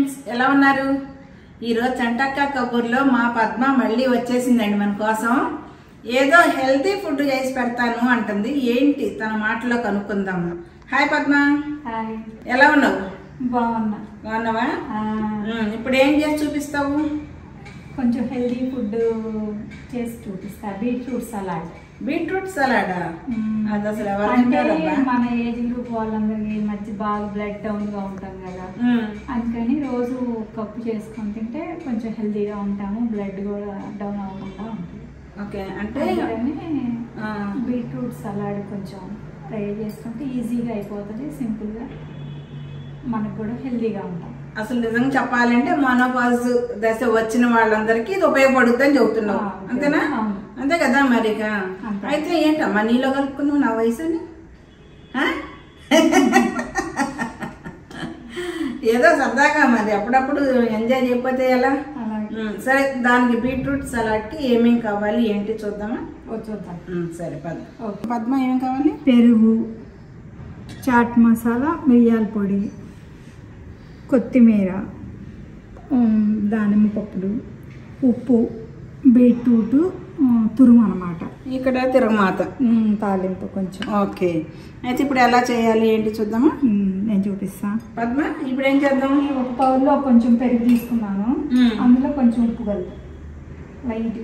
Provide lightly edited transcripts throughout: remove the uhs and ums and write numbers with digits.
Friends, ఎలా ఉన్నారు? ఈరోజు చంటక్క కబూర్లో మా పద్మ మళ్ళీ వచ్చేసిందండి మన కోసం. ఏదో హెల్తీ ఫుడ్ చేసి పెడతాను అంటుంది. ఏంటి తన మాటలో కనుక్కుందాము. హాయ్ పద్మ. హాయ్. ఎలా ఉన్నావు? బాగున్నావా? ఇప్పుడు ఏం చేసి చూపిస్తావు? కొంచెం హెల్తీ ఫుడ్ చేసి చూపిస్తా. Beetroot salad. బీట్రూట్ సలాడా? అది అసలు అంటే మన ఏజ్ గ్రూప్ వాళ్ళందరికీ మధ్య బాగా బ్లడ్ డౌన్ గా ఉంటాం కదా, అందుకని రోజు కప్పు చేసుకొని తింటే కొంచెం హెల్తీగా ఉంటాము, బ్లడ్ కూడా డౌన్ అవ్వకుండా ఉంటుంది. ఓకే, అంటే బీట్రూట్ సలాడ్ కొంచెం ట్రై చేసుకుంటే ఈజీగా అయిపోతుంది, సింపుల్ గా, మనకు కూడా హెల్తీగా ఉంటాం. అసలు నిజంగా చెప్పాలంటే మోనోపాజ్ దశ వచ్చిన వాళ్ళందరికీ ఇది ఉపయోగపడుతుంది అని చెబుతున్నావు, అంతేనా? అంతే కదా మరి. అయితే ఏంటమ్మా నీలో కలుపుకున్నావు నా వయసు అని? ఏదో సరదాగా మరి అప్పుడప్పుడు ఎంజాయ్ చేయకపోతే ఎలా? సరే, దానికి బీట్రూట్ సలాడ్కి ఏమేమి కావాలి ఏంటి చూద్దామా? చూద్దాం. సరే పద్మ ఏమేమి కావాలి? పెరుగు, చాట్ మసాలా, మిరియాల పొడి, కొత్తిమీర, దానిమ్మ పప్పులు, ఉప్పు, బీట్రూట్ తురుము అన్నమాట. ఇక్కడ తిరగమాత తాలింపు కొంచెం. ఓకే, అయితే ఇప్పుడు ఎలా చేయాలి ఏంటి చూద్దామా? నేను చూపిస్తా. పద్మ ఇప్పుడు ఏం చేద్దాం? ఒక పౌల్లో కొంచెం పెరుగు తీసుకున్నాను, అందులో కొంచెం ఉప్పు కలుపు లైట్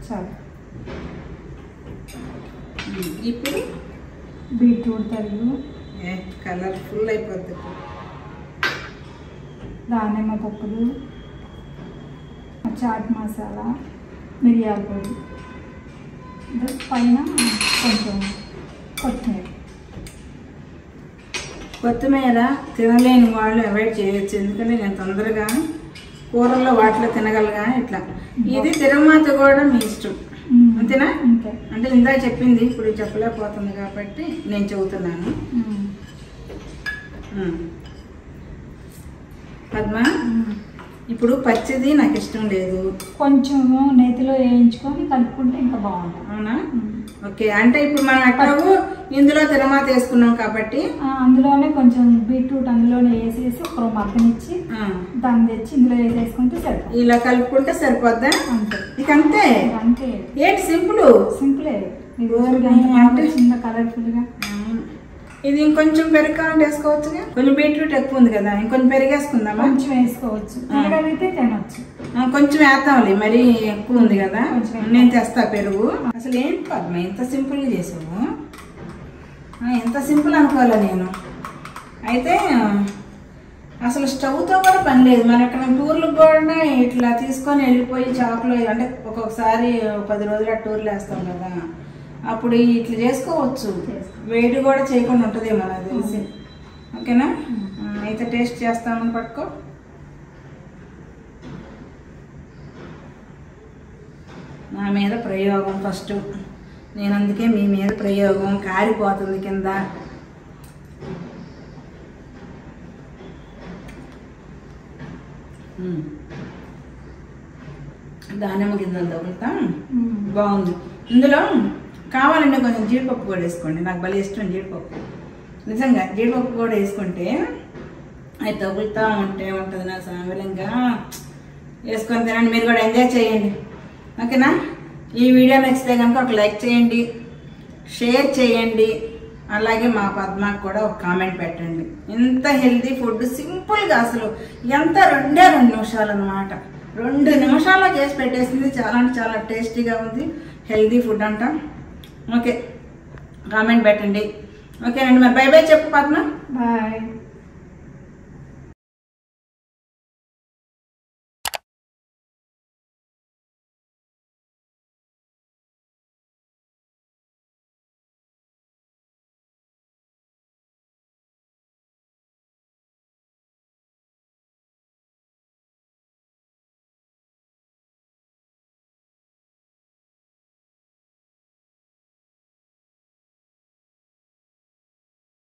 చాలు. ఇప్పుడు బీట్రూట్ తరుగు, కలర్ఫుల్ అయిపోద్ది. దానిమ్మ పప్పులు, చాట్ మసాలా, మిరియాల పొడి, పైన కొంచెం కొత్తిమీర తినలేని వాళ్ళు అవాయిడ్ చేయొచ్చు, ఎందుకంటే నేను తొందరగా కూరల్లో వాటిలో తినగలగా. ఇట్లా ఇది తిరగమాత కూడా మీ ఇష్టం, అంతేనా? అంటే ఇందా చెప్పింది, ఇప్పుడు చెప్పలేకపోతుంది కాబట్టి నేను చెబుతున్నాను. పద్మ, ఇప్పుడు పచ్చిది నాకు ఇష్టం లేదు, కొంచెము నేతిలో వేయించుకొని కలుపుకుంటే ఇంకా బాగుంటుంది. అవునా? ఓకే, అంటే ఇప్పుడు మనం ఎట్లాగో ఇందులో తిరమాత వేసుకున్నాం కాబట్టి అందులోనే కొంచెం బీట్రూట్ అందులోనే వేసేసి ఒక మగ్గనిచ్చి దాన్ని తెచ్చి ఇందులో వేసేసుకుంటే సరిపోతుంది. ఇలా కలుపుకుంటే సరిపోద్దా? అంతే, ఇక అంతే. అంతే. ఏంటి సింపుల్? సింపులే. చిన్న కలర్ఫుల్ గా. ఇది ఇంకొంచెం పెరుగు కావాలంటే వేసుకోవచ్చుగా, కొంచెం బీట్రూట్ ఎక్కువ ఉంది కదా, ఇంకొంచెం పెరుగు వేసుకుందామా? కొంచెం వేసుకోవచ్చు, తినగలిగితే తినొచ్చు. కొంచెం వేద్దాంలే, మరీ ఎక్కువ ఉంది కదా. నేను తెస్తా పెరుగు. అసలు ఏంటి పద్మ ఎంత సింపుల్ గా చేసావు? ఎంత సింపుల్ అనుకోవాలా నేను అయితే. అసలు స్టవ్తో కూడా పని లేదు. మన ఇక్కడ టూర్లకు కూడా ఇట్లా తీసుకొని వెళ్ళిపోయి షాప్లో, అంటే ఒక్కొక్కసారి 10 రోజుల టూర్లు వేస్తాం కదా, అప్పుడు ఇట్లా చేసుకోవచ్చు. వేడి కూడా చేయకుండా ఉంటుందేమో నాకు తెలిసి. ఓకేనా? అయితే టేస్ట్ చేస్తామని పట్టుకో. నా మీద ప్రయోగం ఫస్ట్, నేను అందుకే మీ మీద ప్రయోగం. కారిపోతుంది కింద. దానిమ్మ గింజలు తగులుతాం, బాగుంది. ఇందులో కావాలంటే కొంచెం జీడిపప్పు కూడా వేసుకోండి, నాకు భలే ఇష్టం జీడిపప్పు. నిజంగా జీడిపప్పు కూడా వేసుకుంటే అది తగులుతూ ఉంటే ఉంటుంది. నా సాంబలంగా వేసుకొని తినండి, మీరు కూడా ఎంజాయ్ చేయండి. ఓకేనా? ఈ వీడియో నచ్చితే కనుక ఒక లైక్ చేయండి, షేర్ చేయండి, అలాగే మా పద్మకు కూడా ఒక కామెంట్ పెట్టండి. ఇంత హెల్తీ ఫుడ్ సింపుల్గా, అసలు ఎంత 2 నిమిషాలు అనమాట. 2 నిమిషాల్లో చేసి పెట్టేసింది. చాలా అంటే చాలా టేస్టీగా ఉంది, హెల్తీ ఫుడ్ అంట. ఓకే, కామెంట్ పెట్టండి. ఓకేనండి, మరి బై బై చెప్పు పద్మ. బాయ్.